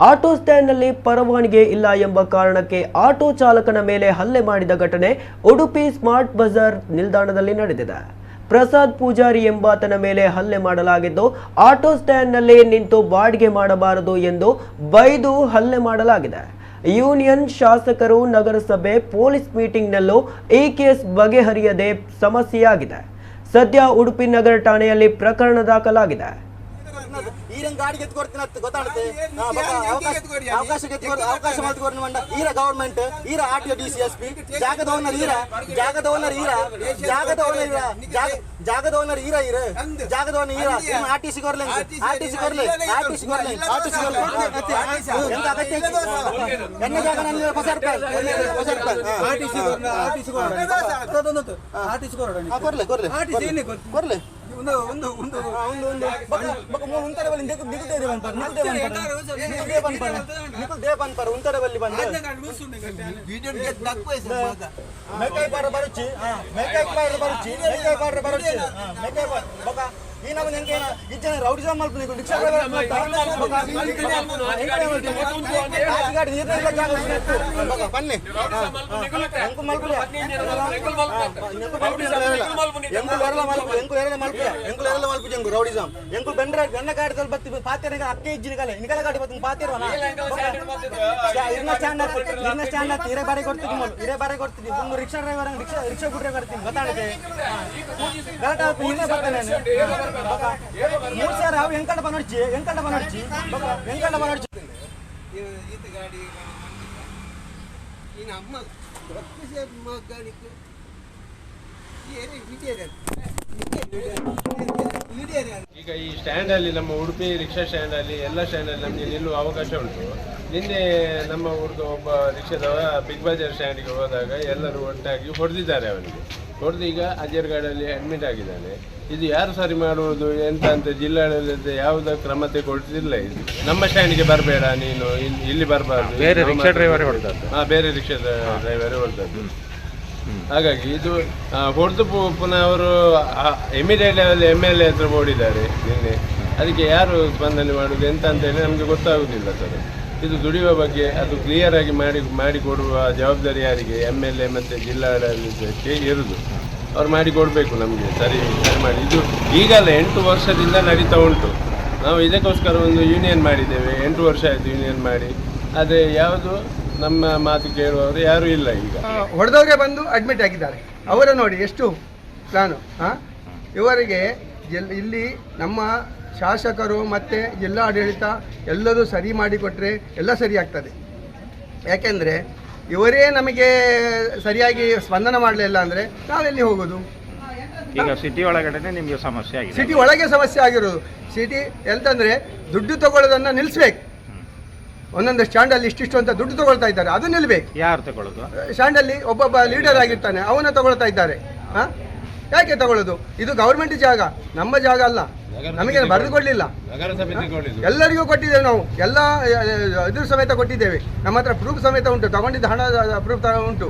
Auto ಸ್ಟ್ಯಾಂಡ್ನಲ್ಲಿ ಪರವಾನಗಿ ಇಲ್ಲ ಎಂಬ ಕಾರಣಕ್ಕೆ ಆಟೋ ಚಾಲಕನ ಮೇಲೆ ಹಲ್ಲೆ ಮಾಡಿದ ಘಟನೆ ಉಡುಪಿ ಸ್ಮಾರ್ಟ್ ಬಜಾರ್ ನಿಲ್ದಾಣದಲ್ಲಿ ನಡೆದಿದೆ. ಪ್ರಸಾದ್ ಪೂಜಾರಿ ಎಂಬಾತನ ಮೇಲೆ ಹಲ್ಲೆ ಮಾಡಲಾಗಿದ್ದು, ಆಟೋ ಸ್ಟ್ಯಾಂಡ್ನಲ್ಲಿ ನಿಂತು ಬಾಡಿಗೆ ಮಾಡಬಾರದು ಎಂದು ಬೈದು ಹಲ್ಲೆ ಮಾಡಲಾಗಿದೆ. ಯೂನಿಯನ್ ಶಾಸಕರು, ನಗರಸಭೆ, ಪೊಲೀಸ್ ಮೀಟಿಂಗ್ನಲ್ಲೂ ಈ ಕೇಸ್ ಬಗೆಹರಿಯದೆ ಸಮಸ್ಯೆಯಾಗಿದೆ. ಸದ್ಯ ಉಡುಪಿ ನಗರ ಠಾಣೆಯಲ್ಲಿ ಪ್ರಕರಣ ದಾಖಲಾಗಿದೆ. ಗವರ್ಮೆಂಟ್ ಆರ್ಟಿಒ ಡಿಸಿಎಸ್ಪಿ ಜಾಗದ ಓನರ್ ಜಾಗದ ಓನರ್ ಜಾಗದ ಓನರ್ ಜಾಗದ ಓನರ್ ಆರ್ಟಿಸಿ ಕೊರ್ಲೆ ಆರ್ಟಿಸಿ ಕೊರ್ಲೆ ಆರ್ಟಿಸಿ ಕೊರ್ಲೆ ಆರ್ಟಿಸಿ ಎನ್ನ ಜಾಗ ನನ್ನ ಕೊರ್ಲೆ ಕೊರ್ಲೆ ಕೊರ್ಲೆ ರೌಡಿಸಮ್ ರೌಡಿಸಮ್ ಎಂಕು ಬೆಂಡ್ರ ಗಣ್ಣ ಕಾಡಿದಲ್ಲಿ ಬತ್ತಿ ಪಾತ್ರೆ ಅಕ್ಕೆ ಇಜ್ಜಿನ ಕಲೆ ನಿಕಲ ಕಾಡಿ ಬತ್ತಿ ಪಾತಿರ್ವನ ಸ್ಟ್ಯಾಂಡ್ ಹತ್ತಿ ಇರೇ ಬಾರಿ ಕೊಡ್ತೀನಿ ಇರೇ ಬಾರಿ ಕೊಡ್ತೀನಿ ಒಂದು ರಿಕ್ಷಾ ಡ್ರೈವರ್ ರಿಕ್ಷಾ ಗುಡ್ರೆ ಬರ್ತೀನಿ ಗೊತ್ತಾಗುತ್ತೆ ಗಲಾಟೆ ಇಲ್ಲೇ ಬರ್ತಾನೆ ಮೂರು ಸಾವಿರ ಅವು ಎಂಕಟ ಬನಡ್ಚಿ ಈತ ಗಾಡಿ ಈ ನಮ್ಮ ಮಗಾನಿಗೆ ಈಗ ಈ ಸ್ಟ್ಯಾಂಡ್ ಅಲ್ಲಿ ನಮ್ಮ ಉಡುಪಿ ರಿಕ್ಷಾ ಸ್ಟ್ಯಾಂಡ್ ಅಲ್ಲಿ ಎಲ್ಲ ಸ್ಟ್ಯಾಂಡ್ ಅಲ್ಲಿ ನಮಗೆ ನಿಲ್ಲುವ ಅವಕಾಶ ಉಂಟು. ನಿನ್ನೆ ನಮ್ಮ ಹುಡುಗ ಒಬ್ಬ ರಿಕ್ಷಾದವ ಬಿಗ್ ಬಜಾರ್ ಸ್ಟ್ಯಾಂಡ್ಗೆ ಹೋದಾಗ ಎಲ್ಲರೂ ಒಟ್ಟಾಗಿ ಹೊಡೆದಿದ್ದಾರೆ. ಅವನಿಗೆ ಹೊಡೆದು ಈಗ ಅಜರ್ಗಾಡಲ್ಲಿ ಅಡ್ಮಿಟ್ ಆಗಿದ್ದಾನೆ. ಇದು ಯಾರು ಸರಿ ಮಾಡುವುದು ಎಂತ ಅಂತ ಜಿಲ್ಲಾಡಳಿತ ಯಾವುದೇ ಕ್ರಮ ತೆಗೊಳ್ತಿಲ್ಲ. ಇದು ನಮ್ಮ ಸ್ಟ್ಯಾಂಡ್ಗೆ ಬರಬೇಡ, ನೀನು ಇಲ್ಲಿ ಬರಬಾರ್ದು, ಬೇರೆ ರಿಕ್ಷಾ ಡ್ರೈವರೇ ಹೊಡೆದದ್ದು. ಬೇರೆ ರಿಕ್ಷಾ ಡ್ರೈವರೇ ಹೊಡೆದದ್ದು. ಹಾಗಾಗಿ ಇದು ಹೊಡೆದು ಪುನಃ ಅವರು ಇಮಿಡಿಯೇಟ್ ಲೆವೆಲ್ MLA ಹತ್ರ ಓಡಿದ್ದಾರೆ ನಿನ್ನೆ. ಅದಕ್ಕೆ ಯಾರು ಸ್ಪಂದನೆ ಮಾಡುವುದು ಎಂತ ಅಂತ ಹೇಳಿ ನಮಗೆ ಗೊತ್ತಾಗುವುದಿಲ್ಲ ಸರ್. ಇದು ದುಡಿಯುವ ಬಗ್ಗೆ ಅದು ಕ್ಲಿಯರ್ ಆಗಿ ಮಾಡಿಕೊಡುವ ಜವಾಬ್ದಾರಿ ಯಾರಿಗೆ? MLA ಮತ್ತು ಜಿಲ್ಲಾಡಳಿತಕ್ಕೆ ಇರುವುದು. ಅವ್ರು ಮಾಡಿಕೊಡ್ಬೇಕು ನಮಗೆ ಸರಿ ಮಾಡಿ. ಇದು ಈಗಲ್ಲ 8 ವರ್ಷದಿಂದ ನಡೀತಾ ಉಂಟು. ನಾವು ಇದಕ್ಕೋಸ್ಕರ ಒಂದು ಯೂನಿಯನ್ ಮಾಡಿದ್ದೇವೆ. 8 ವರ್ಷ ಆಯಿತು ಯೂನಿಯನ್ ಮಾಡಿ. ಆದರೆ ಯಾವುದು ನಮ್ಮ ಮಾತು ಕೇಳುವವರು ಯಾರೂ ಇಲ್ಲ. ಈಗ ಹೊಡೆದವರೇ ಬಂದು ಅಡ್ಮಿಟ್ ಆಗಿದ್ದಾರೆ. ಅವರ ನೋಡಿ ಎಷ್ಟು ಪ್ಲಾನು. ಇವರಿಗೆ ಇಲ್ಲಿ ನಮ್ಮ ಶಾಸಕರು ಮತ್ತು ಜಿಲ್ಲಾ ಆಡಳಿತ ಎಲ್ಲರೂ ಸರಿ ಮಾಡಿಕೊಟ್ರೆ ಎಲ್ಲ ಸರಿ ಆಗ್ತದೆ. ಯಾಕೆಂದರೆ ಇವರೇ ನಮಗೆ ಸರಿಯಾಗಿ ಸ್ಪಂದನ ಮಾಡಲಿಲ್ಲ ಅಂದರೆ ನಾವೆಲ್ಲಿ ಹೋಗೋದು? ಈಗ ಸಿಟಿ ಒಳಗಡೆ ನಿಮಗೆ ಸಮಸ್ಯೆ ಆಗಿದೆ. ಸಿಟಿ ಒಳಗೆ ಸಮಸ್ಯೆ ಆಗಿರೋದು. ಸಿಟಿ ಎಂತಂದರೆ ದುಡ್ಡು ತಗೊಳ್ಳೋದನ್ನು ನಿಲ್ಲಿಸ್ಬೇಕು. ಒಂದೊಂದು ಸ್ಟ್ಯಾಂಡಲ್ಲಿ ಇಷ್ಟಿಷ್ಟು ಅಂತ ದುಡ್ಡು ತಗೊಳ್ತಾ ಇದ್ದಾರೆ, ಅದು ನಿಲ್ಬೇಕು. ಯಾರು ತಗೊಳ್ಳೋದು? ಸ್ಟ್ಯಾಂಡಲ್ಲಿ ಒಬ್ಬೊಬ್ಬ ಲೀಡರ್ ಆಗಿರ್ತಾನೆ, ಅವನ್ನ ತಗೊಳ್ತಾ ಇದ್ದಾರೆ. ಯಾಕೆ ತಗೊಳ್ಳೋದು? ಇದು ಗೌರ್ಮೆಂಟ್ ಜಾಗ, ನಮ್ಮ ಜಾಗ ಅಲ್ಲ. ನಮಗೆ ಬರೆದು ಕೊಡಲಿಲ್ಲ, ಎಲ್ಲರಿಗೂ ಕೊಟ್ಟಿದ್ದೇವೆ. ನಾವು ಎಲ್ಲ ಇದ್ರ ಸಮೇತ ಕೊಟ್ಟಿದ್ದೇವೆ. ನಮ್ಮ ಹತ್ರ ಪ್ರೂಫ್ ಸಮೇತ ಉಂಟು, ತಗೊಂಡಿದ್ದ ಹಣ ಪ್ರೂಫ್ ಉಂಟು.